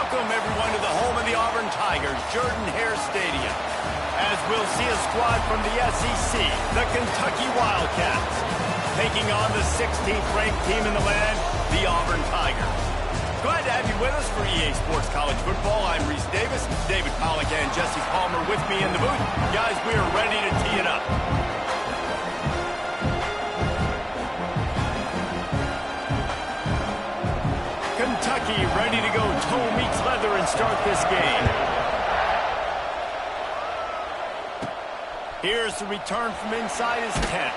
Welcome, everyone, to the home of the Auburn Tigers, Jordan-Hare Stadium, as we'll see a squad from the SEC, the Kentucky Wildcats, taking on the 16th-ranked team in the land, the Auburn Tigers. Glad to have you with us for EA Sports College Football. I'm Reese Davis, David Pollack and Jesse Palmer with me in the booth. Guys, we are ready to tee it up. Kentucky ready to go toe meets leather and start this game. Here's the return from inside his 10.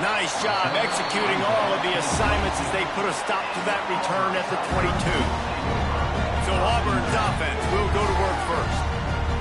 Nice job executing all of the assignments as they put a stop to that return at the 22. So Auburn's offense will go to work first.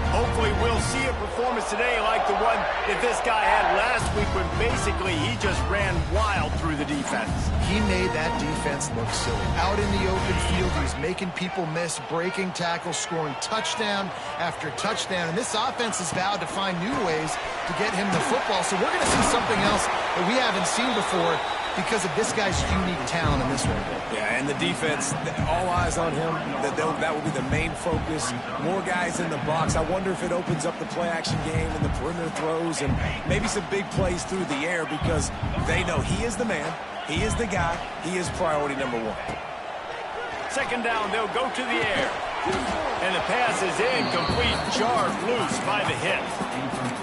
Hopefully we'll see a performance today like the one that this guy had last week when basically he just ran wild through the defense. He made that defense look silly. Out in the open field, he was making people miss, breaking tackles, scoring touchdown after touchdown. And this offense has vowed to find new ways to get him the football. So we're going to see something else that we haven't seen before because of this guy's unique talent in this one. Yeah, and the defense, all eyes on him. That will be the main focus. More guys in the box. I wonder if it opens up the play-action game and the perimeter throws and maybe some big plays through the air because they know he is the man, he is the guy, he is priority number one. Second down, they'll go to the air. And the pass is incomplete, jarred loose by the hit.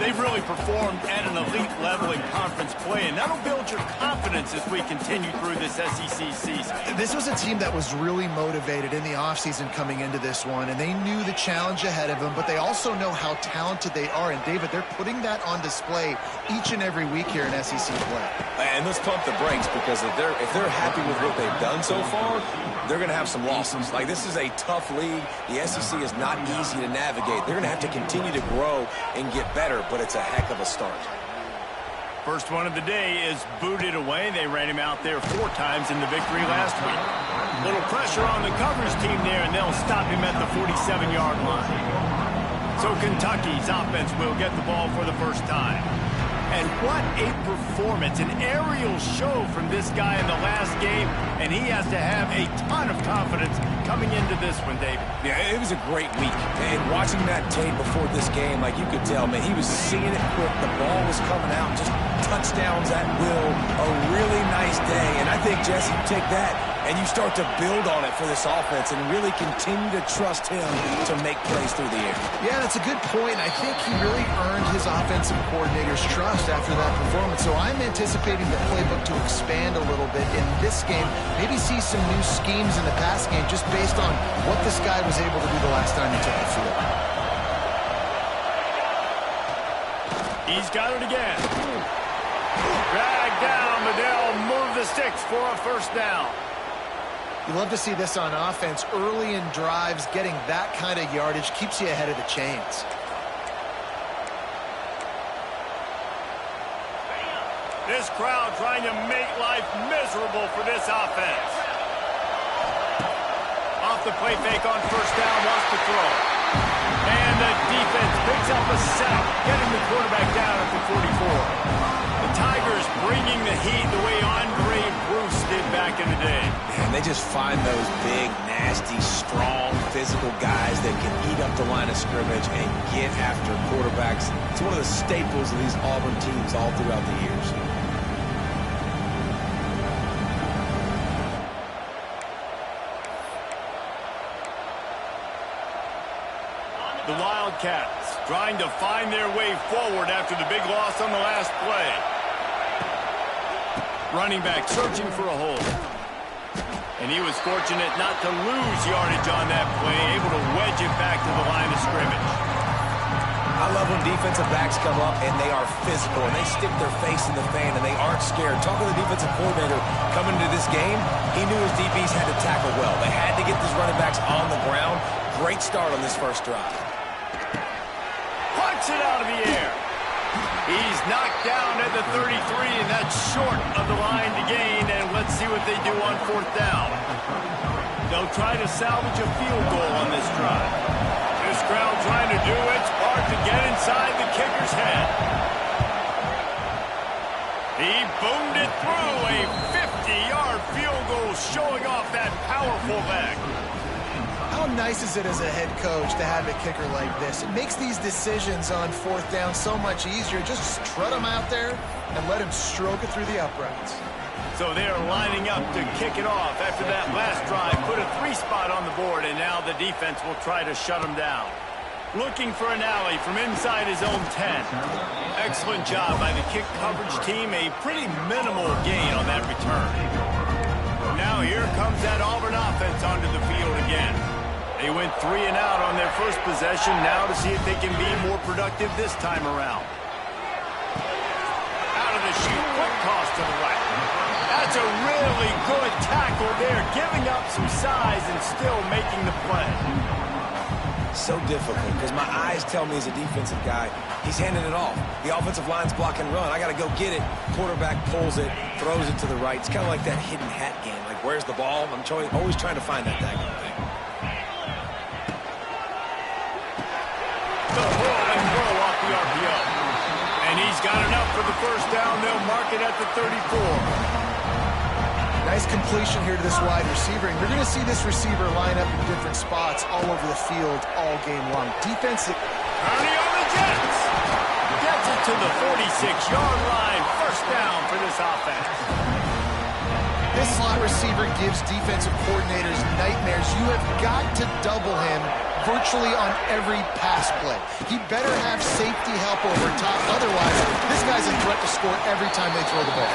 They've really performed at an elite level in conference play, and that'll build your confidence as we continue through this SEC season. This was a team that was really motivated in the offseason coming into this one, and they knew the challenge ahead of them, but they also know how talented they are. And, David, they're putting that on display each and every week here in SEC play. And let's pump the brakes because if they're happy with what they've done so far, they're going to have some losses. Like, this is a tough league. The SEC is not easy to navigate. They're going to have to continue to grow and get better, but it's a heck of a start. First one of the day is booted away. They ran him out there 4 times in the victory last week. Little pressure on the coverage team there, and they'll stop him at the 47-yard line. So Kentucky's offense will get the ball for the first time. And what a performance, an aerial show from this guy in the last game, and he has to have a ton of confidence coming into this one, David. Yeah, it was a great week. And watching that tape before this game, like you could tell, man, he was seeing it quick. The ball was coming out, just touchdowns at will. A really nice day. And I think, Jesse, you take that and you start to build on it for this offense and really continue to trust him to make plays through the air. Yeah, that's a good point. I think he really earned his offensive coordinator's trust after that performance. So I'm anticipating the playbook to expand a little bit in this game. Maybe see some new schemes in the pass game just based on what this guy was able to do the last time he took the field. He's got it again. Dragged down, but they'll move the sticks for a first down. You love to see this on offense. Early in drives, getting that kind of yardage keeps you ahead of the chains. This crowd trying to make life miserable for this offense. Off the play fake on first down, wants to throw. And the defense picks up a sack, getting the quarterback down at the 44. The Tigers bringing the heat the way Andre Bruce did back in the day. And they just find those big, nasty, strong, physical guys that can eat up the line of scrimmage and get after quarterbacks. It's one of the staples of these Auburn teams all throughout the years. The Wildcats trying to find their way forward after the big loss on the last play. Running back searching for a hole. And he was fortunate not to lose yardage on that play, able to wedge it back to the line of scrimmage. I love when defensive backs come up and they are physical and they stick their face in the fan and they aren't scared. Talking to the defensive coordinator coming into this game, he knew his DBs had to tackle well. They had to get these running backs on the ground. Great start on this first drive. Punts it out of the air. He's knocked down at the 33, and that's short of the line to gain, and let's see what they do on fourth down. They'll try to salvage a field goal on this drive. This crowd trying to do its part to get inside the kicker's head. He boomed it through, a 50-yard field goal showing off that powerful leg. How How nice is it as a head coach to have a kicker like this? It makes these decisions on fourth down so much easier. Just trot him out there and let him stroke it through the uprights. So they're lining up to kick it off after that last drive. Put a 3 spot on the board, and now the defense will try to shut them down. Looking for an alley from inside his own 10. Excellent job by the kick coverage team. A pretty minimal gain on that return. Now here comes that Auburn offense onto the field again. They went 3 and out on their first possession. Now to see if they can be more productive this time around. Out of the chute, quick toss to the right. That's a really good tackle there, giving up some size and still making the play. So difficult because my eyes tell me as a defensive guy, he's handing it off. The offensive line's block and run. I got to go get it. Quarterback pulls it, throws it to the right. It's kind of like that hidden hat game. Like, where's the ball? I'm always trying to find that daggone thing. The pull and roll off the RPO. And he's got enough for the first down. They'll mark it at the 34. Nice completion here to this wide receiver, and you're going to see this receiver line up in different spots all over the field all game long. Defensive. Ernie on the Jets. Gets it to the 46-yard line. First down for this offense. This slot receiver gives defensive coordinators nightmares. You have got to double him virtually on every pass play. He better have safety help over top. Otherwise, this guy's a threat to score every time they throw the ball.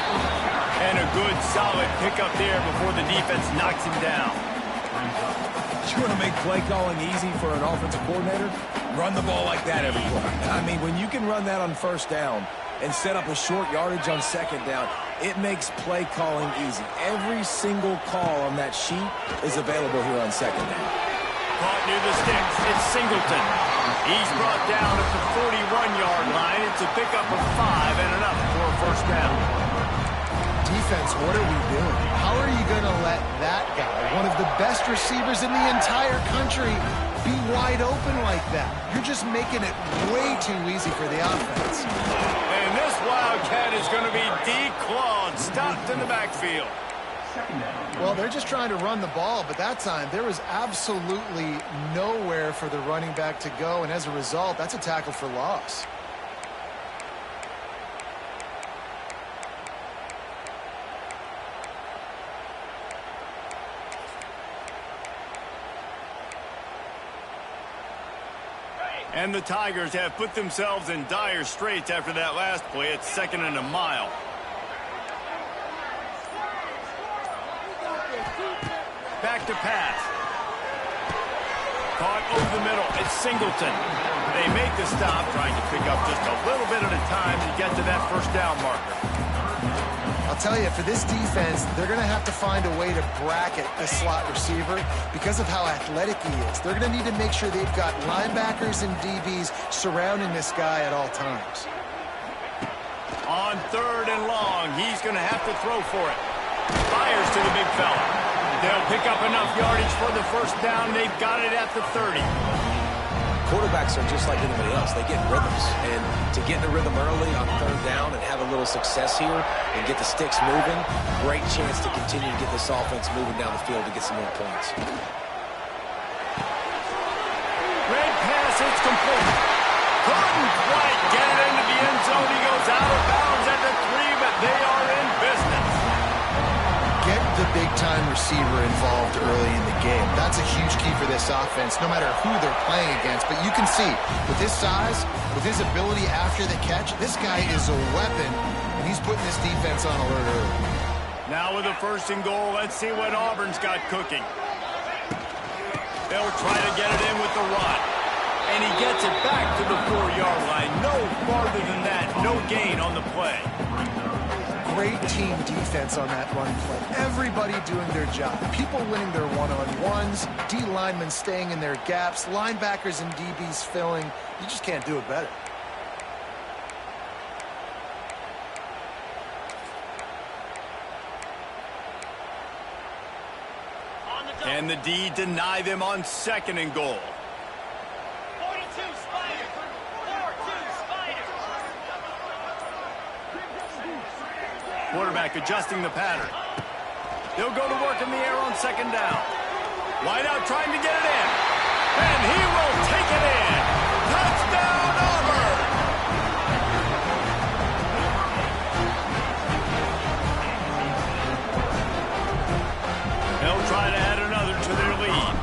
And a good, solid pickup there before the defense knocks him down. You want to make play calling easy for an offensive coordinator? Run the ball like that every play. I mean, when you can run that on first down and set up a short yardage on second down, it makes play calling easy. Every single call on that sheet is available here on second down. Caught near the sticks. It's Singleton. He's brought down at the 41-yard line. It's a pickup of 5 and enough for a first down. Defense, what are we doing? How are you going to let that guy, one of the best receivers in the entire country, be wide open like that? You're just making it way too easy for the offense. And this Wildcat is going to be declawed, stopped in the backfield. Well, they're just trying to run the ball, but that time there was absolutely nowhere for the running back to go, and as a result, that's a tackle for loss. And the Tigers have put themselves in dire straits after that last play. It's 2nd and a mile. Back to pass. Caught over the middle. It's Singleton. They make the stop, trying to pick up just a little bit at a time to get to that first down marker. I'll tell you, for this defense, they're going to have to find a way to bracket a slot receiver because of how athletic he is. They're going to need to make sure they've got linebackers and DBs surrounding this guy at all times. On 3rd and long, he's going to have to throw for it. Fires to the big fella. They'll pick up enough yardage for the first down. They've got it at the 30. Quarterbacks are just like anybody else. They get rhythms. And to get in the rhythm early on 3rd down and have a little success here and get the sticks moving, great chance to continue to get this offense moving down the field to get some more points. Red pass, it's complete. Couldn't quite get it into the end zone. He goes out of bounds at the 3, but they are in business. Get the big-time receiver involved early in the game. That's a huge key for this offense, no matter who they're playing against. But you can see, with his size, with his ability after the catch, this guy is a weapon, and he's putting this defense on alert early. Now with a 1st and goal, let's see what Auburn's got cooking. They'll try to get it in with the run. And he gets it back to the 4-yard line. No farther than that. No gain on the play. Great team defense on that run play. Everybody doing their job. People winning their one-on-ones, D linemen staying in their gaps, linebackers and DBs filling. You just can't do it better. Can the D deny them on 2nd and goal? 42 Spider. 4-2 Spider. Quarterback adjusting the pattern. They'll go to work in the air on 2nd down. Wide out trying to get it in. And he will take it in. Touchdown, Auburn! They'll try to add another to their lead.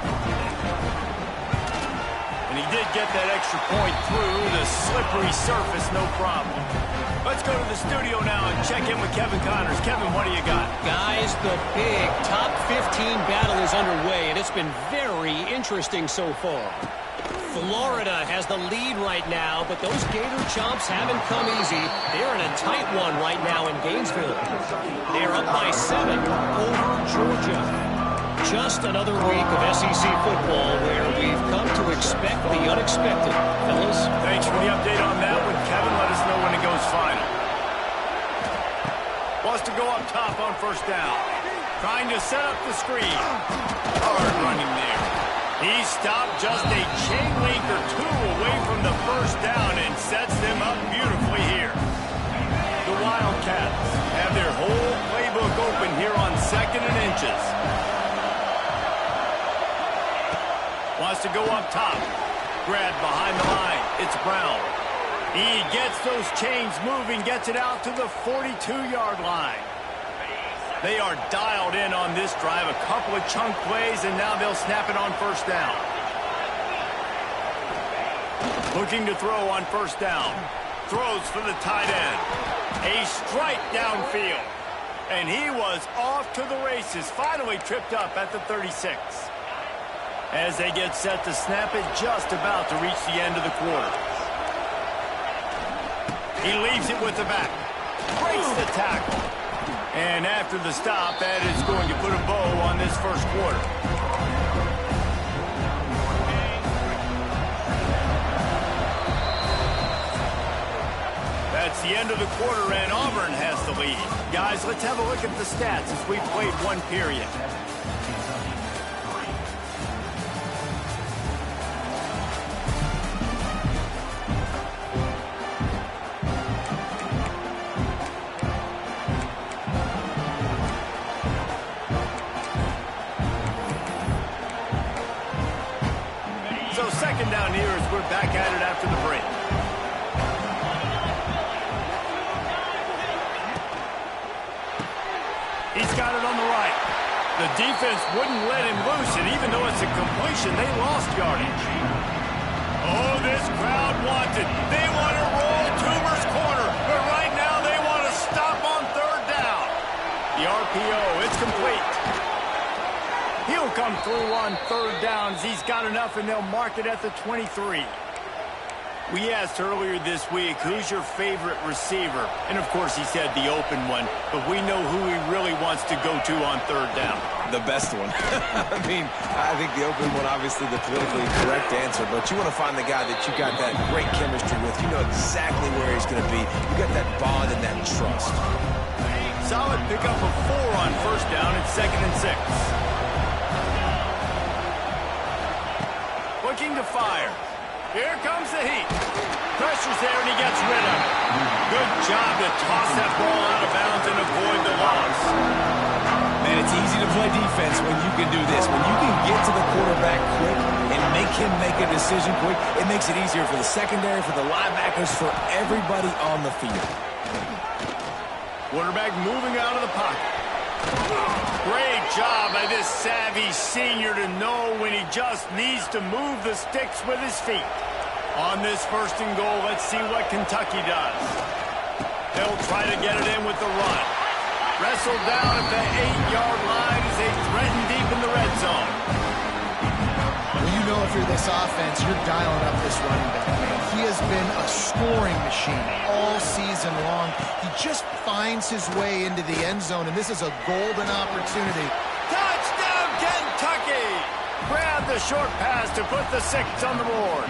And he did get that extra point through the slippery surface, no problem. Let's go to the studio now and check in with Kevin Connors. Kevin, what do you got? Guys, the big top 15 battle is underway, and it's been very interesting so far. Florida has the lead right now, but those Gator Chomps haven't come easy. They're in a tight one right now in Gainesville. They're up by 7 over Georgia. Just another week of SEC football where we've come to expect the unexpected. Fellas? Thanks for the update on that one, Kevin. Let us know when it goes final. Wants to go up top on first down. Trying to set up the screen. Hard running there. He stopped just a chain link or two away from the first down and sets them up beautifully here. The Wildcats have their whole playbook open here on 2nd and inches. Wants to go up top. Grab behind the line. It's Brown. He gets those chains moving, gets it out to the 42-yard line. They are dialed in on this drive. A couple of chunk plays, and now they'll snap it on first down. Looking to throw on first down. Throws for the tight end. A strike downfield. And he was off to the races. Finally tripped up at the 36. As they get set to snap it, just about to reach the end of the quarter. He leaves it with the back. Breaks the tackle. And after the stop, that is going to put a bow on this first quarter. That's the end of the quarter, and Auburn has the lead. Guys, let's have a look at the stats as we played one period. So second down here as we're back at it after the break. He's got it on the right. The defense wouldn't let him loose, and even though it's a completion, they lost yardage. Oh, this crowd wants it. They want to roll Toomer's corner, but right now they want to stop on third down. The RPO, it's complete. He'll come through on third downs. He's got enough, and they'll mark it at the 23. We asked earlier this week, who's your favorite receiver? And, of course, he said the open one, but we know who he really wants to go to on third down. The best one. I mean, I think the open one, obviously the politically correct answer, but you want to find the guy that you got that great chemistry with. You know exactly where he's going to be. You got that bond and that trust. Solid pickup of 4 on first down at 2nd and 6. Looking to fire. Here comes the heat. Pressure's there, and he gets rid of it. Good job to toss that ball out of bounds and avoid the loss. Man, it's easy to play defense when you can do this. When you can get to the quarterback quick and make him make a decision quick, it makes it easier for the secondary, for the linebackers, for everybody on the field. Quarterback moving out of the pocket. Great job by this savvy senior to know when he just needs to move the sticks with his feet. On this first and goal, let's see what Kentucky does. They'll try to get it in with the run. Wrestled down at the 8-yard line as they threaten deep in the red zone. Well, you know if you're this offense, you're dialing up this running back, man. He has been a scoring machine all season long. He just finds his way into the end zone, and this is a golden opportunity. Touchdown, Kentucky! Grab the short pass to put the 6 on the board.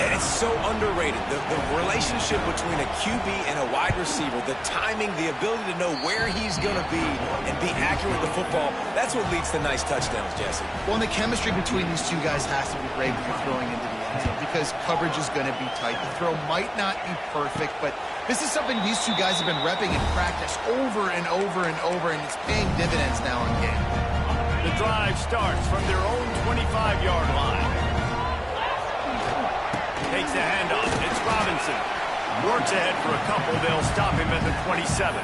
And it's so underrated. The relationship between a QB and a wide receiver, the timing, the ability to know where he's going to be and be accurate with the football, that's what leads to nice touchdowns, Jesse. Well, and the chemistry between these two guys has to be great when you're throwing into the end zone because coverage is going to be tight. The throw might not be perfect, but this is something these two guys have been repping in practice over and over and over, and it's paying dividends now in game. The drive starts from their own 25-yard line. Takes the handoff. It's Robinson. Works ahead for a couple. They'll stop him at the 27.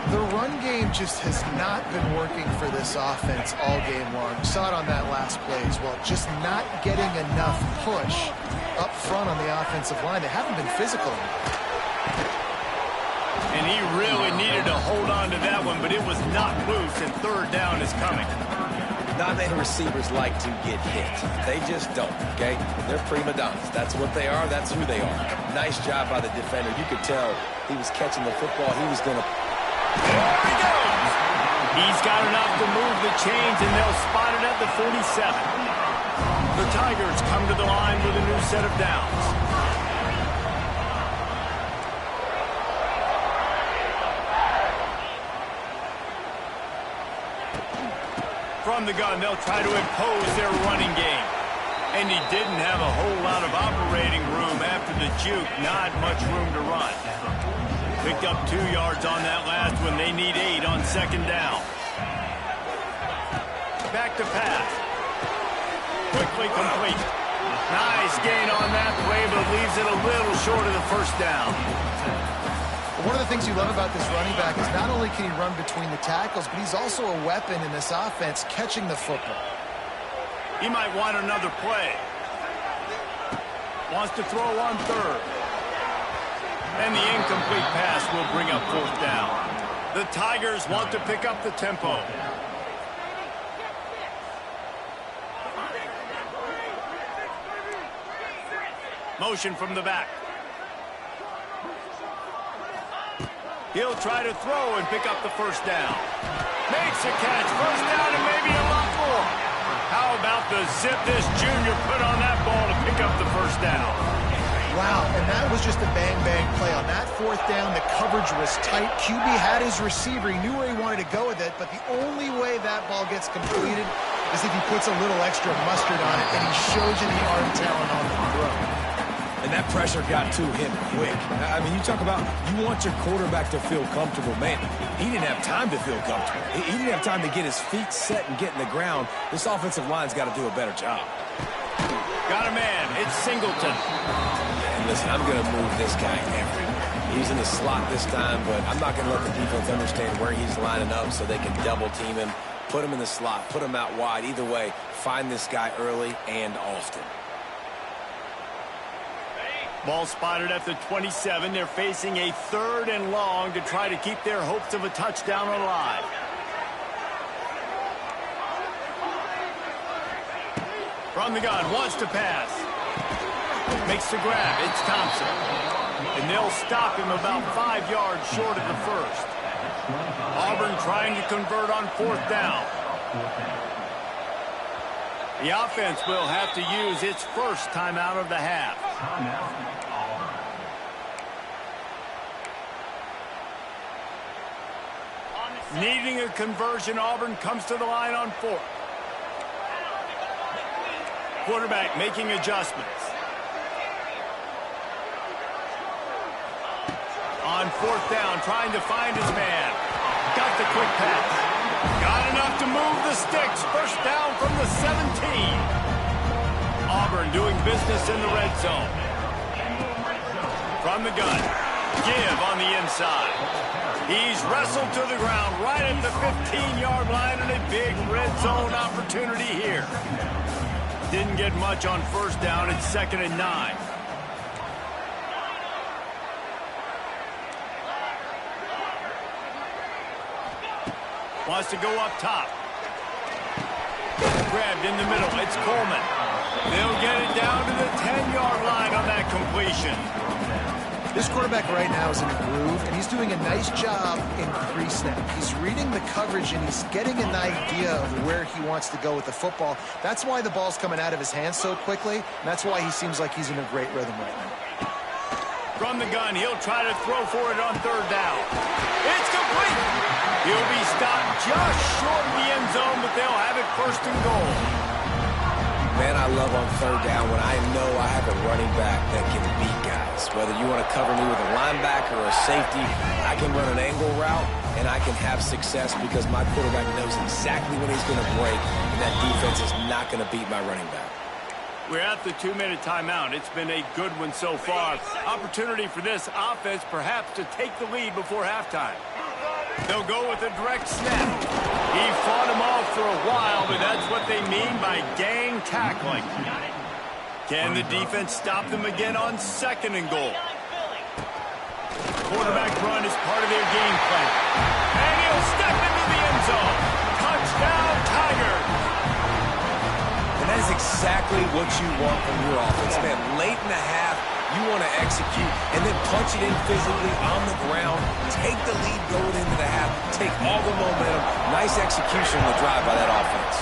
The run game just has not been working for this offense all game long. You saw it on that last play as well. Just not getting enough push up front on the offensive line. They haven't been physical. And he really needed to hold on to that one, but it was knocked loose, and third down is coming. Not many receivers like to get hit. They just don't, okay? They're prima donnas. That's what they are. That's who they are. Nice job by the defender. You could tell he was catching the football. He was going to... There he goes! He's got enough to move the chains, and they'll spot it at the 47. The Tigers come to the line with a new set of downs. From the gun, they'll try to impose their running game. And he didn't have a whole lot of operating room after the juke. Not much room to run. Picked up 2 yards on that last one. They need 8 on second down. Back to pass. Quickly complete. Nice gain on that play, but leaves it a little short of the first down. One of the things you love about this running back is not only can he run between the tackles, but he's also a weapon in this offense catching the football. He might want another play. Wants to throw on third. And the incomplete pass will bring up fourth down. The Tigers want to pick up the tempo. Motion from the back. He'll try to throw and pick up the first down. Makes a catch. First down and maybe a lot more. How about the zip this junior put on that ball to pick up the first down? Wow, and that was just a bang-bang play. On that fourth down, the coverage was tight. QB had his receiver. He knew where he wanted to go with it, but the only way that ball gets completed is if he puts a little extra mustard on it, and he shows you the arm talent on the throw. And that pressure got to him quick. I mean, you talk about you want your quarterback to feel comfortable. Man, he didn't have time to feel comfortable. He didn't have time to get his feet set and get in the ground. This offensive line's got to do a better job. Got a man. It's Singleton. And listen, I'm going to move this guy everywhere. He's in the slot this time, but I'm not going to let the defense understand where he's lining up so they can double team him, put him in the slot, put him out wide. Either way, find this guy early and often. Ball spotted at the 27. They're facing a third and long to try to keep their hopes of a touchdown alive. From the gun, wants to pass. Makes the grab. It's Thompson. And they'll stop him about 5 yards short of the first. Auburn trying to convert on fourth down. The offense will have to use its first timeout of the half. Needing a conversion, Auburn comes to the line on fourth. Quarterback making adjustments. On fourth down, trying to find his man. Got the quick pass. Got enough to move the sticks. First down from the 17. Auburn doing business in the red zone. From the gun. Give on the inside. He's wrestled to the ground right at the 15-yard line, and a big red zone opportunity here. Didn't get much on first down. It's 2nd and 9. Wants to go up top. Grabbed in the middle. It's Coleman. They'll get it down to the 10-yard line on that completion. This quarterback right now is in a groove, and he's doing a nice job in pre-snap. He's reading the coverage, and he's getting an idea of where he wants to go with the football. That's why the ball's coming out of his hands so quickly, and that's why he seems like he's in a great rhythm right now. From the gun, he'll try to throw for it on third down. It's complete. He'll be stopped just short of the end zone, but they'll have it first and goal. Man, I love on third down when I know I have a running back that can beat guys. Whether you want to cover me with a linebacker or a safety, I can run an angle route, and I can have success because my quarterback knows exactly when he's going to break, and that defense is not going to beat my running back. We're at the 2-minute timeout. It's been a good one so far. Opportunity for this offense perhaps to take the lead before halftime. They'll go with a direct snap. He fought him off for a while, but that's what they mean by gang tackling. Can the defense stop them again on 2nd and goal? Quarterback run is part of their game plan. And he'll step into the end zone. Touchdown, Tigers! And that is exactly what you want from your offense, man. Late in the half, you want to execute and then punch it in physically on the ground. Take the lead going into the half. Take all the momentum. Nice execution on the drive by that offense.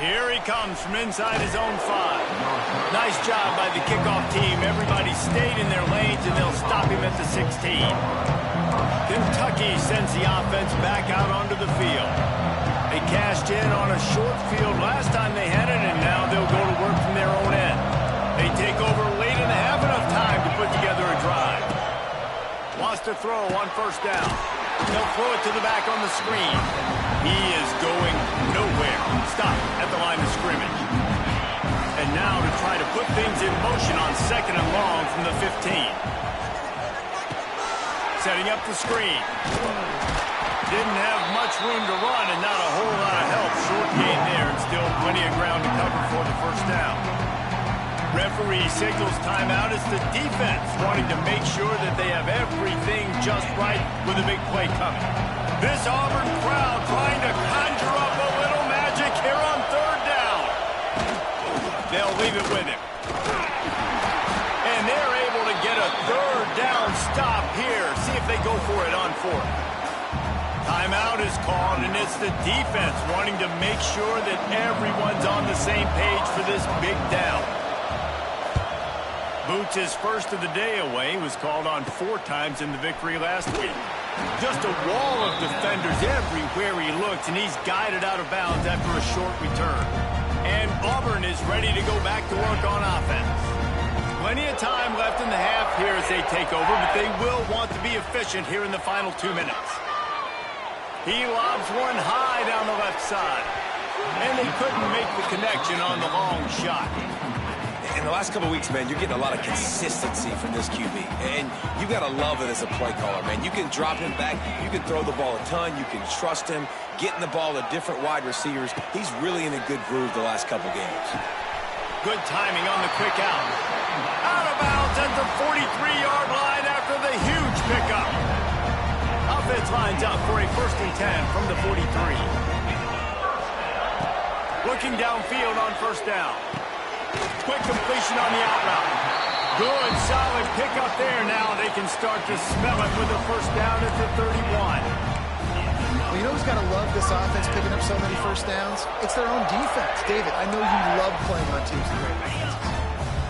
Here he comes from inside his own 5. Nice job by the kickoff team. Everybody stayed in their lanes, and they'll stop him at the 16. Kentucky sends the offense back out onto the field. They cashed in on a short field last time they had it, and now they'll go to work from their own end. They take over late and have enough time to put together a drive. Wants to throw on 1st down. They'll throw it to the back on the screen. He is going nowhere. Stop at the line of scrimmage. And now to try to put things in motion on 2nd and long from the 15. Setting up the screen. Didn't have much room to run and not a whole lot of help. Short gain there and still plenty of ground to cover for the 1st down. Referee signals timeout. It's the defense wanting to make sure that they have everything just right with a big play coming. This Auburn crowd trying to conjure up a little magic here on 3rd down. They'll leave it with him. And they're able to get a 3rd down stop here. See if they go for it on 4th. Timeout is called, and it's the defense wanting to make sure that everyone's on the same page for this big down. Boots' first of the day away was called on 4 times in the victory last week. Just a wall of defenders everywhere he looks, and he's guided out of bounds after a short return. And Auburn is ready to go back to work on offense. Plenty of time left in the half here as they take over, but they will want to be efficient here in the final 2 minutes. He lobs one high down the left side. And they couldn't make the connection on the long shot. In the last couple of weeks, man, you're getting a lot of consistency from this QB. And you got to love it as a play caller, man. You can drop him back. You can throw the ball a ton. You can trust him. Getting the ball to different wide receivers. He's really in a good groove the last couple games. Good timing on the quick out. Out of bounds at the 43-yard line after the huge pickup. Offense lines up for a 1st and 10 from the 43. Looking downfield on 1st down. Quick completion on the out route. Good, solid pickup there. Now they can start to smell it with a 1st down at the 31. Well, you know who's got to love this offense picking up so many 1st downs? It's their own defense. David, I know you love playing on teams with great defenses.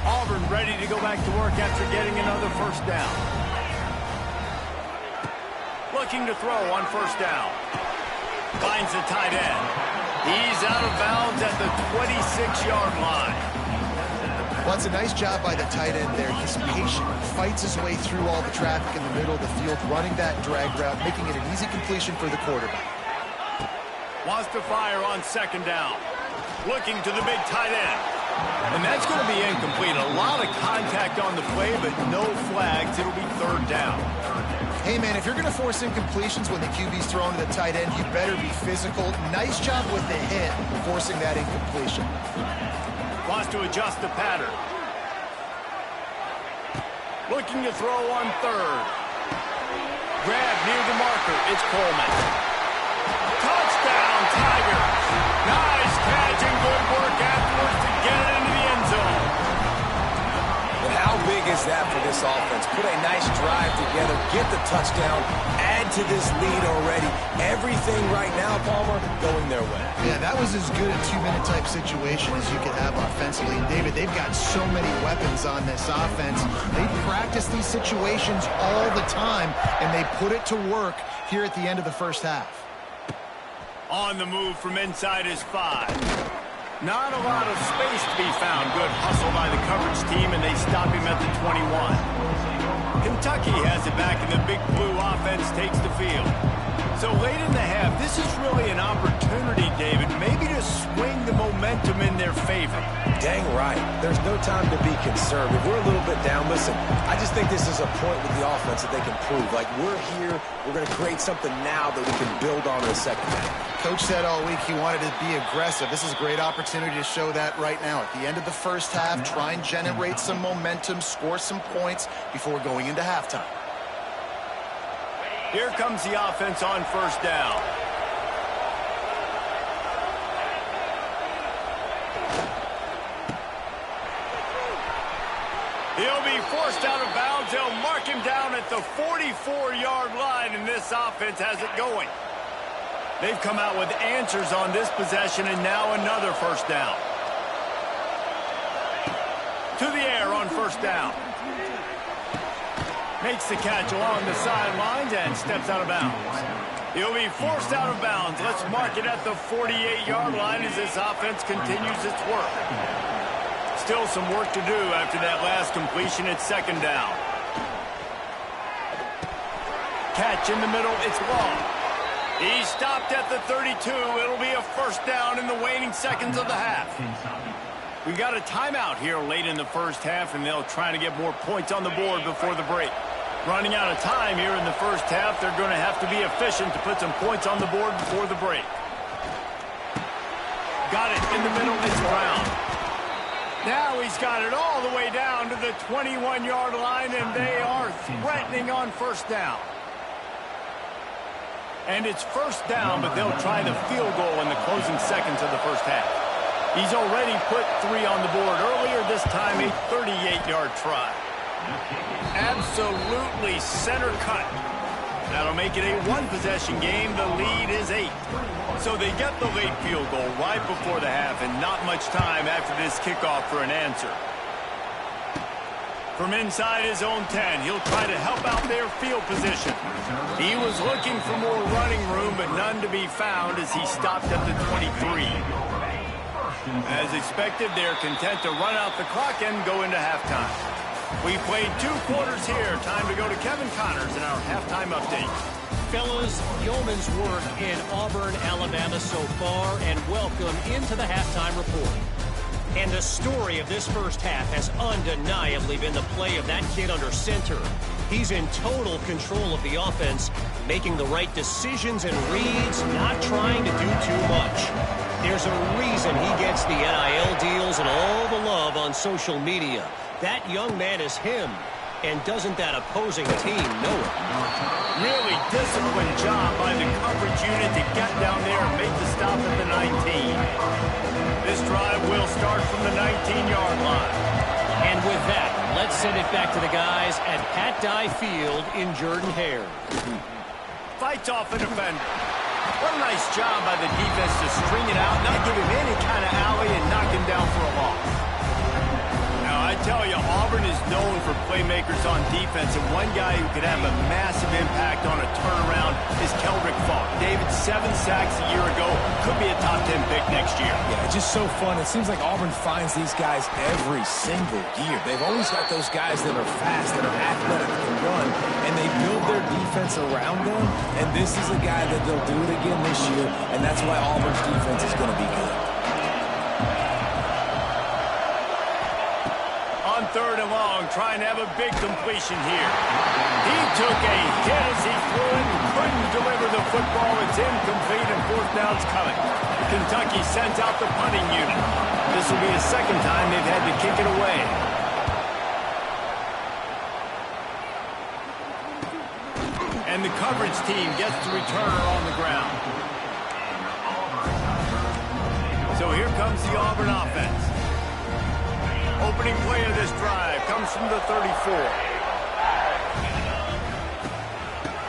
Auburn ready to go back to work after getting another 1st down. Looking to throw on 1st down. Finds the tight end. He's out of bounds at the 26-yard line. Well, it's a nice job by the tight end there. He's patient, fights his way through all the traffic in the middle of the field, running that drag route, making it an easy completion for the quarterback. Wants to fire on 2nd down. Looking to the big tight end. And that's going to be incomplete. A lot of contact on the play, but no flags. It'll be 3rd down. Hey, man, if you're going to force incompletions when the QB's thrown to the tight end, you better be physical. Nice job with the hit, forcing that incompletion. Wants to adjust the pattern. Looking to throw on 3rd. Grab near the marker. It's Coleman. Touchdown, Tigers. Nice catch and good work afterwards to get it into the end zone. But how big is that for this offense? Put a nice drive together, get the touchdown, add to this lead already. Everything right now, Palmer, going their way. Yeah, that was as good a 2-minute type situation as you could have offensively. And David, they've got so many weapons on this offense. They practice these situations all the time, and they put it to work here at the end of the 1st half. On the move from inside his 5. Not a lot of space to be found. Good hustle by the coverage team, and they stop him at the 21. Kentucky has it back, and the Big Blue offense takes the field. So late in the half, this is really an opportunity, David, maybe to swing the momentum in their favor. Dang right. There's no time to be concerned. If we're a little bit down, listen, I just think this is a point with the offense that they can prove. Like, we're here, we're going to create something now that we can build on in the second half. Coach said all week he wanted to be aggressive. This is a great opportunity to show that right now. At the end of the first half, try and generate some momentum, score some points before going into halftime. Here comes the offense on first down. He'll be forced out of bounds. They'll mark him down at the 44-yard line, and this offense has it going. They've come out with answers on this possession, and now another first down. To the air on first down. Makes the catch along the sidelines and steps out of bounds. He'll be forced out of bounds. Let's mark it at the 48-yard line as this offense continues its work. Still some work to do after that last completion at second down. Catch in the middle. It's long. He stopped at the 32. It'll be a first down in the waning seconds of the half. We got a timeout here late in the first half, and they'll try to get more points on the board before the break. Running out of time here in the first half, they're going to have to be efficient to put some points on the board before the break. Got it in the middle. It's Brown. Now he's got it all the way down to the 21-yard line, and they are threatening on first down. And it's first down, but they'll try the field goal in the closing seconds of the first half. He's already put 3 on the board earlier, this time a 38-yard try. Absolutely center cut. That'll make it a one-possession game. The lead is 8. So they get the late field goal right before the half, and not much time after this kickoff for an answer. From inside his own 10, he'll try to help out their field position. He was looking for more running room, but none to be found as he stopped at the 23. As expected, they're content to run out the clock and go into halftime. We played 2 quarters here. Time to go to Kevin Connors in our halftime update. Fellas, yeoman's work in Auburn, Alabama so far, and welcome into the halftime report. And the story of this first half has undeniably been the play of that kid under center. He's in total control of the offense, making the right decisions and reads, not trying to do too much. There's a reason he gets the NIL deals and all the love on social media. That young man is him, and doesn't that opposing team know it? Really disciplined job by the coverage unit to get down there and make the stop at the 19. This drive will start from the 19-yard line. And with that, let's send it back to the guys at Pat Dye Field in Jordan-Hare. Fights off a defender. What a nice job by the defense to string it out, not give him any kind of alley, and knock him down for a loss. Now, I tell you, Auburn is known for playmakers on defense, and one guy who could have a massive impact on a turnaround is Keldrick Falk. David, 7 sacks a year ago, could be a top 10 pick next year. Yeah, it's just so fun. It seems like Auburn finds these guys every single year. They've always got those guys that are fast, that are athletic, that can run, and they build their defense around them, and this is a guy that they'll do it again this year, and that's why Auburn's defense is going to be good. On 3rd and long, trying to have a big completion here. He took a hit as he threw it and couldn't deliver the football. It's incomplete, and 4th down's coming. Kentucky sends out the punting unit. This will be the second time they've had to kick it away. And the coverage team gets the returner on the ground. So here comes the Auburn offense. Opening play of this drive comes from the 34.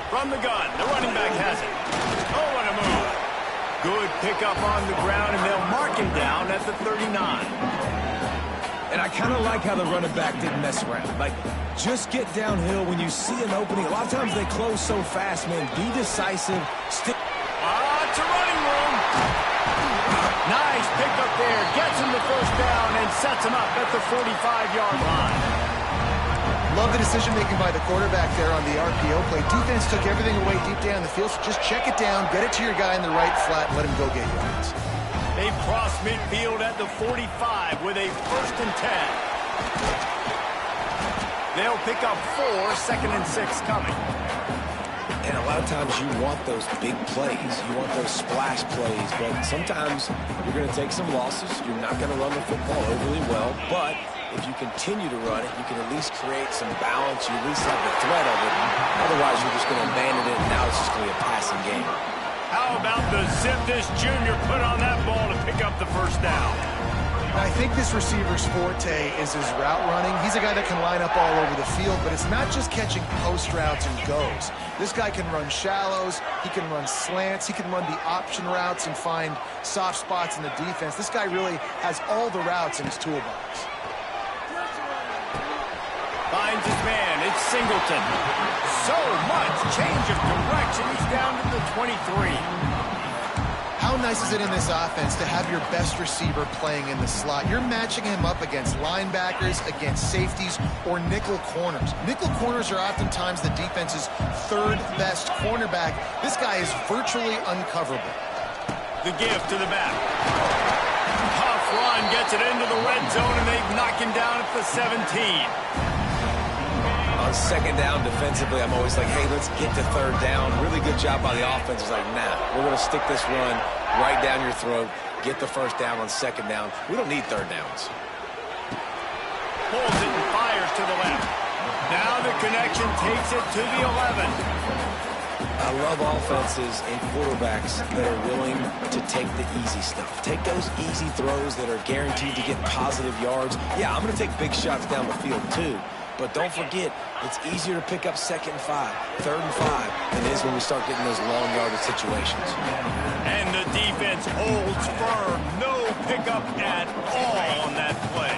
From the gun, the running back has it. Oh, what a move. Good pickup on the ground, and they'll mark him down at the 39. And I kind of like how the running back didn't mess around. Like, just get downhill when you see an opening. A lot of times they close so fast, man. Be decisive. lots of running room. Nice pickup there. Gets him the first down and sets him up at the 45-yard line. Love the decision-making by the quarterback there on the RPO play. Defense took everything away deep down the field, so just check it down, get it to your guy in the right flat, and let him go get yards. They've crossed midfield at the 45 with a 1st and 10. They'll pick up 4, 2nd and 6 coming. And a lot of times you want those big plays. You want those splash plays. But sometimes you're going to take some losses. You're not going to run the football overly well. But if you continue to run it, you can at least create some balance. You at least have the threat of it. Otherwise, you're just going to abandon it, and now it's just going to be a passing game. How about the zip this junior put on that ball to pick up the first down? I think this receiver's forte is his route running. He's a guy that can line up all over the field, but it's not just catching post routes and goes. This guy can run shallows, he can run slants, he can run the option routes and find soft spots in the defense. This guy really has all the routes in his toolbox. Finds his man, it's Singleton. So much change of direction, he's down to the 23. How nice is it in this offense to have your best receiver playing in the slot? You're matching him up against linebackers, against safeties, or nickel corners. Nickel corners are oftentimes the defense's 3rd best cornerback. This guy is virtually uncoverable. The give to the back. Tough run gets it into the red zone, and they knock him down at the 17. On 2nd down defensively, I'm always like, hey, let's get to 3rd down. Really good job by the offense. It's like, nah, we're going to stick this run right down your throat, get the 1st down on 2nd down. We don't need 3rd downs. Pulls it and fires to the left. Now the connection takes it to the 11. I love offenses and quarterbacks that are willing to take the easy stuff. Take those easy throws that are guaranteed to get positive yards. Yeah, I'm going to take big shots down the field too. But don't forget, it's easier to pick up 2nd and 5, 3rd and 5 than it is when we start getting those long yardage situations. And the defense holds firm. No pickup at all on that play.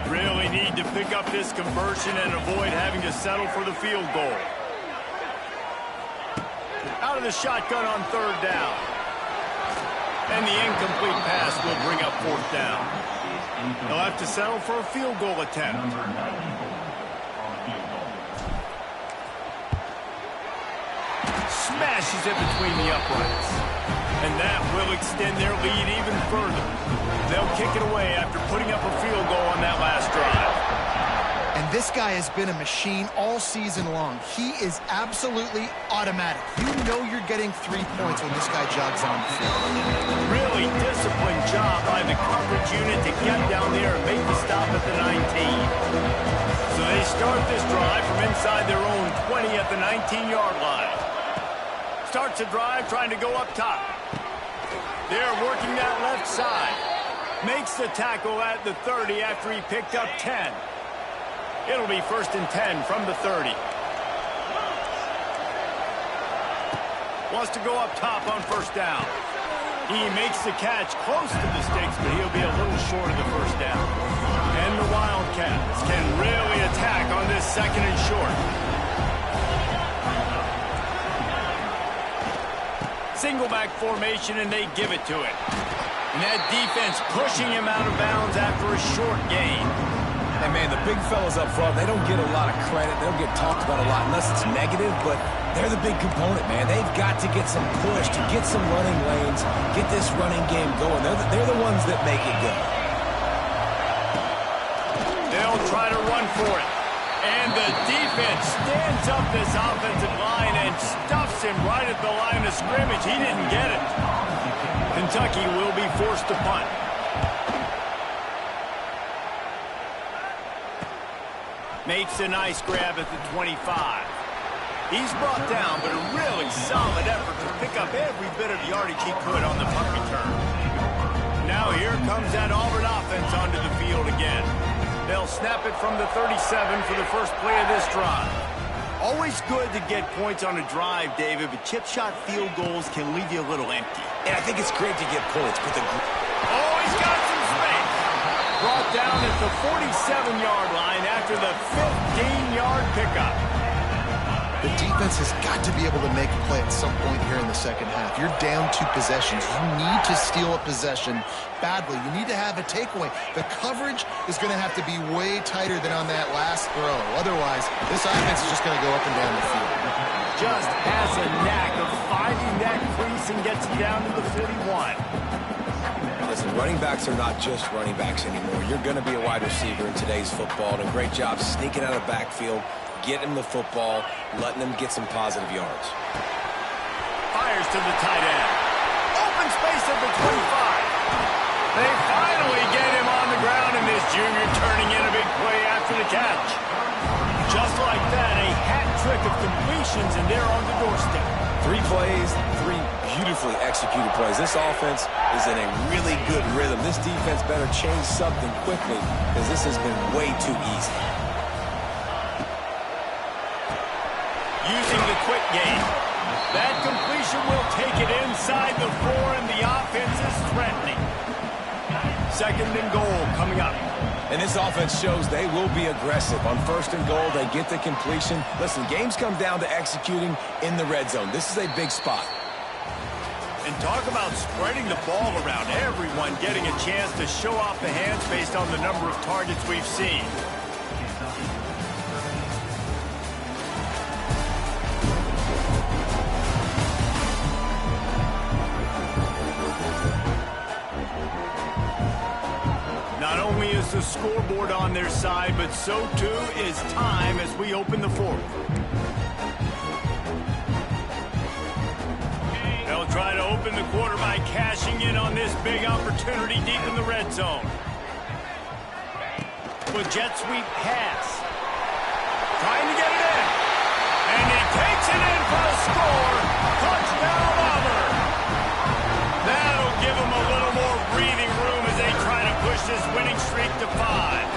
Really need to pick up this conversion and avoid having to settle for the field goal. Out of the shotgun on 3rd down. And the incomplete pass will bring up 4th down. They'll have to settle for a field goal attempt. Smashes it between the uprights. And that will extend their lead even further. They'll kick it away after putting up a field goal on that last drive. And this guy has been a machine all season long. He is absolutely automatic. You know you're getting 3 points when this guy jogs on the field. Really disciplined job by the coverage unit to get down there and make the stop at the 19. So they start this drive from inside their own 20 at the 19-yard line. Starts a drive trying to go up top. They're working that left side. Makes the tackle at the 30 after he picked up 10. It'll be 1st and 10 from the 30. Wants to go up top on 1st down. He makes the catch close to the sticks, but he'll be a little short of the 1st down. And the Wildcats can really attack on this 2nd and short. Single back formation, and they give it to him. And that defense pushing him out of bounds after a short gain. And, man, the big fellas up front, they don't get a lot of credit. They don't get talked about a lot unless it's negative, but they're the big component, man. They've got to get some push, to get some running lanes, get this running game going. They're the ones that make it go. They'll try to run for it. And the defense stands up this offensive line and stuffs him right at the line of scrimmage. He didn't get it. Kentucky will be forced to punt. Makes a nice grab at the 25. He's brought down, but a really solid effort to pick up every bit of yardage he could on the punt return. Now here comes that Auburn offense onto the field again. They'll snap it from the 37 for the first play of this drive. Always good to get points on a drive, David, but chip shot field goals can leave you a little empty. And I think it's great to get points, but Oh, he's got some space. Brought down at the 47-yard line after the 15-yard pickup. The defense has got to be able to make a play at some point here in the second half. You're down 2 possessions. You need to steal a possession badly. You need to have a takeaway. The coverage is going to have to be way tighter than on that last throw. Otherwise, this offense is just going to go up and down the field. Just has a knack of finding that crease and gets it down to the 41. Listen, running backs are not just running backs anymore. You're going to be a wide receiver in today's football, and a great job sneaking out of the backfield, getting the football, letting them get some positive yards. Fires to the tight end. Open space at the 25. They finally get him on the ground, and this junior turning in a big play after the catch. Just like that, a hat trick of completions, and they're on the doorstep. 3 plays, 3 beautifully executed plays. This offense is in a really good rhythm. This defense better change something quickly because this has been way too easy. Using the quick game. That completion will take it inside the 4, and the offense is threatening. 2nd and goal coming up. And this offense shows they will be aggressive. On 1st and goal, they get the completion. Listen, games come down to executing in the red zone. This is a big spot. And talk about spreading the ball around. Everyone getting a chance to show off the hands based on the number of targets we've seen. Not only is the scoreboard on their side, but so too is time as we open the 4th. They'll try to open the quarter by cashing in on this big opportunity deep in the red zone. With jet sweep pass. Trying to get it in. And he takes it in for the score. Touchdown, Auburn. That'll give him a little more breathing room as they try to push this winning streak to 5.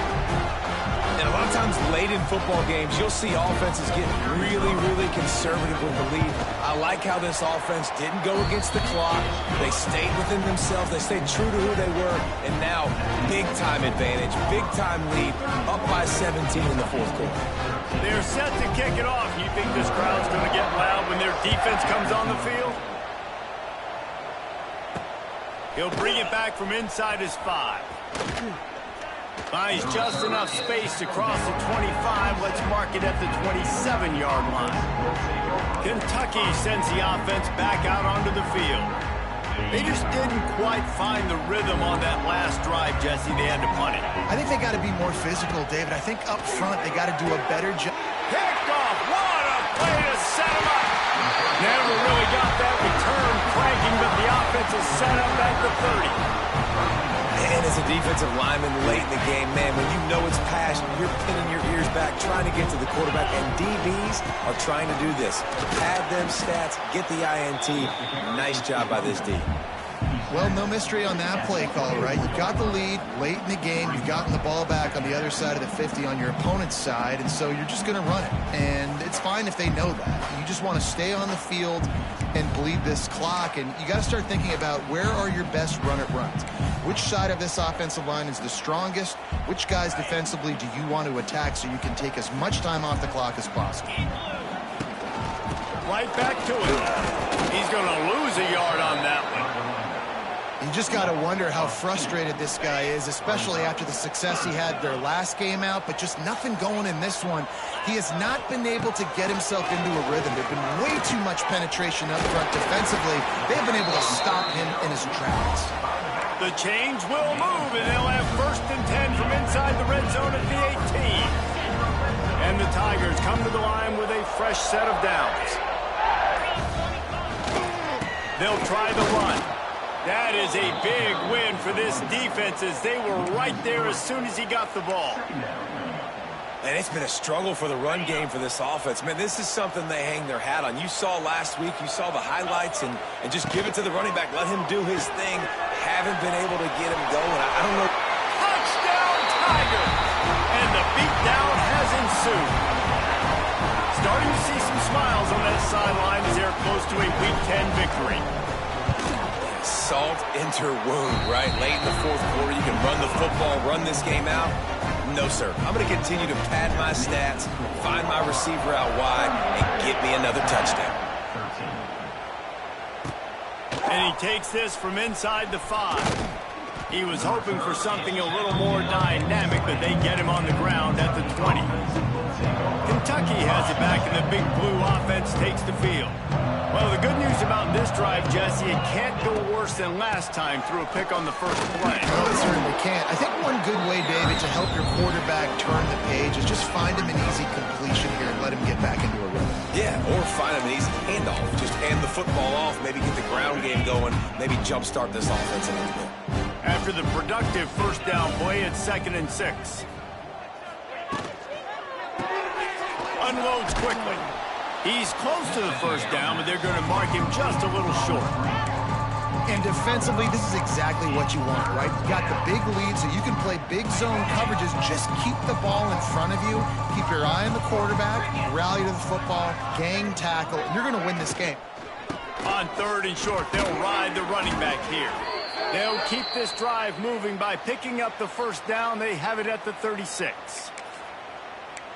And a lot of times late in football games, you'll see offenses get really, really conservative with the lead. I like how this offense didn't go against the clock. They stayed within themselves. They stayed true to who they were. And now, big-time advantage, big-time lead, up by 17 in the 4th quarter. They're set to kick it off. You think this crowd's going to get loud when their defense comes on the field? He'll bring it back from inside his 5. Finds just enough space to cross the 25. Let's mark it at the 27-yard line. Kentucky sends the offense back out onto the field. They just didn't quite find the rhythm on that last drive, Jesse. They had to punt it. I think they got to be more physical, David. I think up front they got to do a better job. Picked off. What a play to set him up. Never really got that return cranking, but the offense is set up at the 30. And as a defensive lineman late in the game, man, when you know it's passion, you're pinning your ears back, trying to get to the quarterback, and DBs are trying to do this. Pad them stats, get the INT. Nice job by this D. Well, no mystery on that play call, right? You got the lead late in the game. You've gotten the ball back on the other side of the 50 on your opponent's side, and so you're just going to run it. And it's fine if they know that. You just want to stay on the field and bleed this clock, and you got to start thinking about where are your best run-it runs. Which side of this offensive line is the strongest? Which guys defensively do you want to attack so you can take as much time off the clock as possible? Right back to it. He's going to lose a yard on that one. You just got to wonder how frustrated this guy is, especially after the success he had their last game out, but just nothing going in this one. He has not been able to get himself into a rhythm. There's been way too much penetration up front defensively. They've been able to stop him in his tracks. The chains will move, and they'll have 1st and 10 from inside the red zone at the 18. And the Tigers come to the line with a fresh set of downs. They'll try the run. That is a big win for this defense as they were right there as soon as he got the ball. And it's been a struggle for the run game for this offense. Man, this is something they hang their hat on. You saw last week, you saw the highlights, and just give it to the running back. Let him do his thing. Haven't been able to get him going. I don't know. Touchdown, Tigers! And the beatdown has ensued. Starting to see some smiles on that sideline as they're close to a Week 10 victory. Salt into wound, right? Late in the 4th quarter, you can run the football, run this game out. No, sir. I'm going to continue to pad my stats, find my receiver out wide, and get me another touchdown. And he takes this from inside the 5. He was hoping for something a little more dynamic, but they get him on the ground at the 20. Kentucky has it back, and the big blue offense takes the field. Well, the good news about this drive, Jesse, it can't go worse than last time through a pick on the first play. No, it certainly can't. I think one good way, David, to help your quarterback turn the page is just find him an easy completion here and let him get back into a rhythm. Yeah, or find him an easy handoff. Just hand the football off, maybe get the ground game going, maybe jumpstart this offense a little bit. After the productive first down play, it's 2nd and 6. Unloads quickly. He's close to the first down, but they're going to mark him just a little short. And defensively, this is exactly what you want, right? You got the big lead, so you can play big zone coverages. Just keep the ball in front of you. Keep your eye on the quarterback. Rally to the football. Gang tackle. And you're going to win this game. On 3rd and short, they'll ride the running back here. They'll keep this drive moving by picking up the first down. They have it at the 36.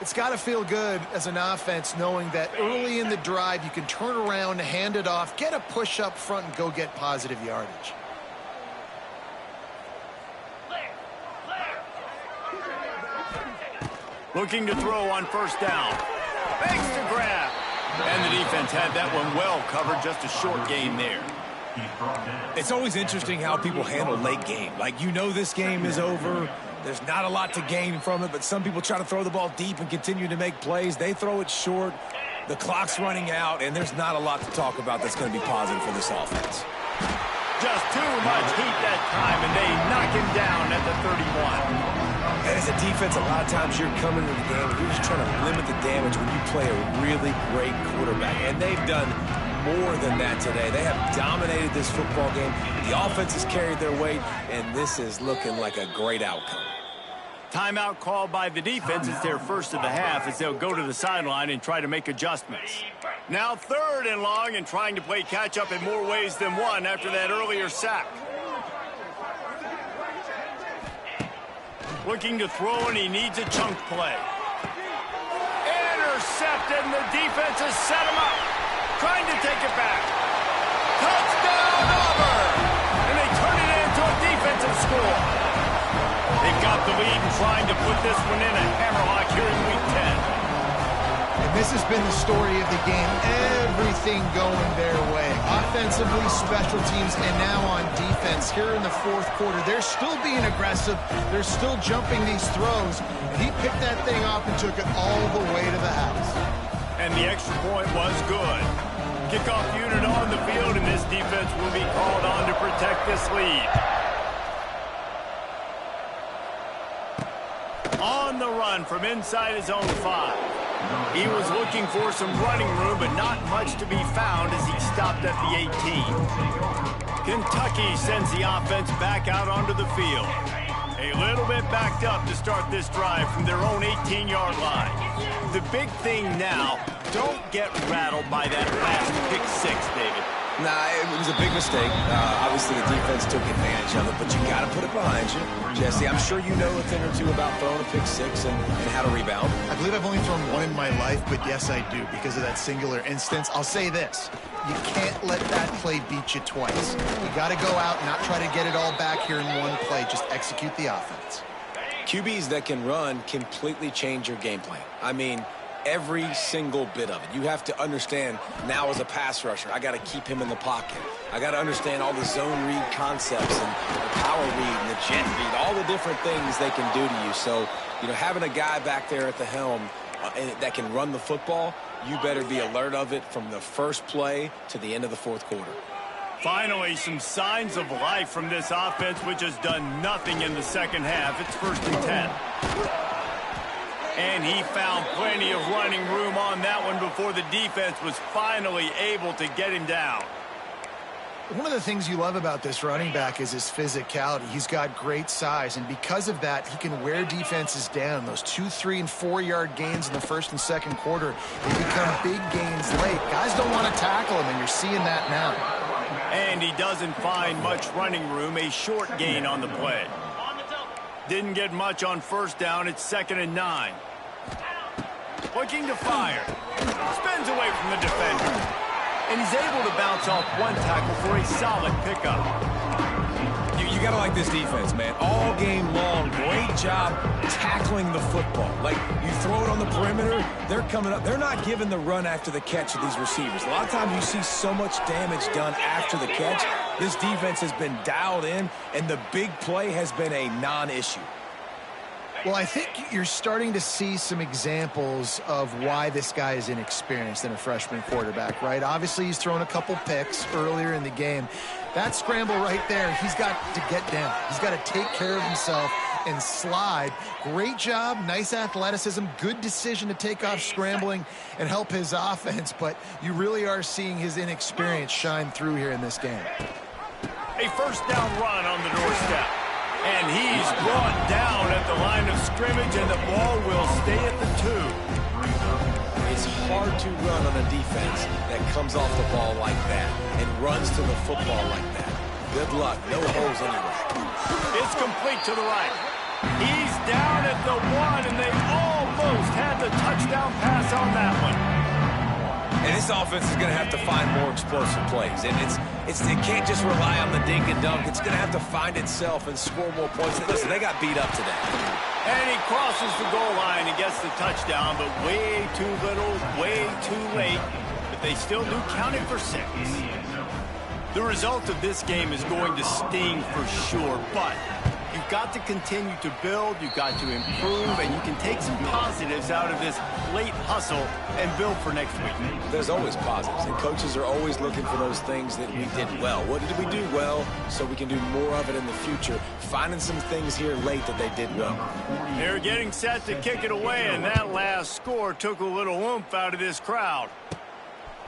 It's got to feel good as an offense knowing that early in the drive you can turn around, hand it off, get a push up front, and go get positive yardage. Looking to throw on first down. Makes the grab. And the defense had that one well covered, just a short gain there. It's always interesting how people handle late game. Like, you know this game is over. There's not a lot to gain from it, but some people try to throw the ball deep and continue to make plays. They throw it short. The clock's running out, and there's not a lot to talk about that's going to be positive for this offense. Just too much heat that time, and they knock him down at the 31. And as a defense, a lot of times you're coming to the game, you're just trying to limit the damage when you play a really great quarterback. And they've done more than that today. They have dominated this football game. The offense has carried their weight, and this is looking like a great outcome. Timeout called by the defense. It's their first of the half as they'll go to the sideline and try to make adjustments. Now 3rd and long and trying to play catch-up in more ways than one after that earlier sack. Looking to throw, and he needs a chunk play. Intercepted, and the defense has set him up. Trying to take it back. Touchdown, Auburn! And they turn it into a defensive score. They've got the lead and trying to put this one in a hammerlock here in Week 10. And this has been the story of the game. Everything going their way. Offensively, special teams, and now on defense here in the 4th quarter. They're still being aggressive. They're still jumping these throws. And he picked that thing off and took it all the way to the house. And the extra point was good. Kickoff unit on the field, and this defense will be called on to protect this lead. On the run from inside his own 5. He was looking for some running room, but not much to be found as he stopped at the 18. Kentucky sends the offense back out onto the field. A little bit backed up to start this drive from their own 18-yard line. The big thing now, don't get rattled by that last pick 6, David. Nah, it was a big mistake. Obviously, the defense took advantage of it, but you got to put it behind you. Jesse, I'm sure you know a thing or two about throwing a pick 6 and how to rebound. I believe I've only thrown one in my life, but yes, I do because of that singular instance. I'll say this. You can't let that play beat you twice. You got to go out and not try to get it all back here in one play. Just execute the offense. QBs that can run completely change your game plan. I mean, every single bit of it. You have to understand now as a pass rusher, I got to keep him in the pocket. I got to understand all the zone read concepts and the power read and the jet read, all the different things they can do to you. So, you know, having a guy back there at the helm that can run the football, you better be alert of it from the first play to the end of the 4th quarter. Finally, some signs of life from this offense, which has done nothing in the second half. It's 1st and 10. And he found plenty of running room on that one before the defense was finally able to get him down. One of the things you love about this running back is his physicality. He's got great size, and because of that, he can wear defenses down. Those 2-, 3-, and 4-yard gains in the 1st and 2nd quarter, they become big gains late. Guys don't want to tackle him, and you're seeing that now. And he doesn't find much running room, a short gain on the play. Didn't get much on first down. It's 2nd and 9. Looking to fire. Spins away from the defender. And he's able to bounce off one tackle for a solid pickup. You got to like this defense, man. All game long, great job tackling the football. Like, you throw it on the perimeter, they're coming up. They're not giving the run after the catch of these receivers. A lot of times you see so much damage done after the catch. This defense has been dialed in, and the big play has been a non-issue. Well, I think you're starting to see some examples of why this guy is inexperienced in a freshman quarterback, right? Obviously, he's thrown a couple picks earlier in the game. That scramble right there, he's got to get down. He's got to take care of himself and slide. Great job, nice athleticism, good decision to take off scrambling and help his offense, but you really are seeing his inexperience shine through here in this game. A first down run on the doorstep. And he's brought down at the line of scrimmage, and the ball will stay at the 2. It's hard to run on a defense that comes off the ball like that and runs to the football like that. Good luck. No holes anywhere. It's complete to the right. He's down at the 1, and they almost had the touchdown pass on that one. And this offense is going to have to find more explosive plays. And it can't just rely on the dink and dunk. It's going to have to find itself and score more points. Listen, they got beat up today. And he crosses the goal line and gets the touchdown, but way too little, way too late. But they still do count it for 6. The result of this game is going to sting for sure, but you've got to continue to build, you've got to improve, and you can take some positives out of this late hustle and build for next week. There's always positives, and coaches are always looking for those things that we did well. What did we do well so we can do more of it in the future? Finding some things here late that they did well. They're getting set to kick it away, and that last score took a little oomph out of this crowd.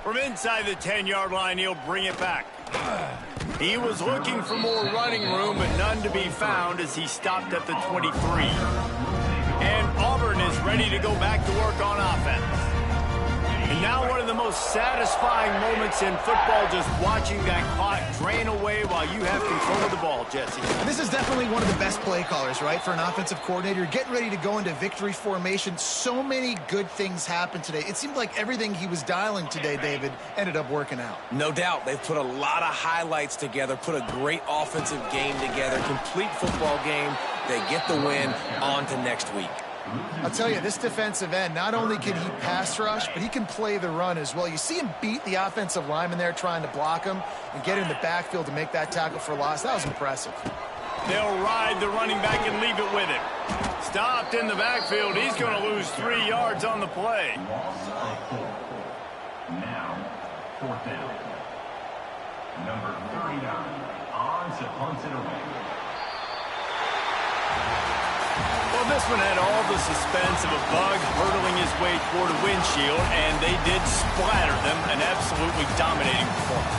From inside the 10-yard line, he'll bring it back. He was looking for more running room, but none to be found as he stopped at the 23. And Auburn is ready to go back to work on offense. And now one of the most satisfying moments in football, just watching that clock drain away while you have control of the ball, Jesse. This is definitely one of the best play callers, right, for an offensive coordinator. Getting ready to go into victory formation. So many good things happened today. It seemed like everything he was dialing today, David, ended up working out. No doubt. They've put a lot of highlights together, put a great offensive game together, complete football game. They get the win. On to next week. I'll tell you, this defensive end, not only can he pass rush, but he can play the run as well. You see him beat the offensive lineman there trying to block him and get in the backfield to make that tackle for loss. That was impressive. They'll ride the running back and leave it with him. Stopped in the backfield. He's going to lose 3 yards on the play. Now, 4th down. Number 39, on to punt it away. Well, this one had all the suspense of a bug hurtling his way toward a windshield, and they did splatter them, an absolutely dominating performance.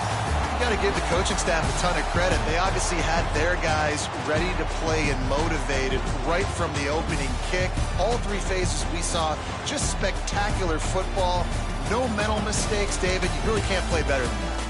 You got to give the coaching staff a ton of credit. They obviously had their guys ready to play and motivated right from the opening kick. All 3 phases we saw, just spectacular football. No mental mistakes, David. You really can't play better than that.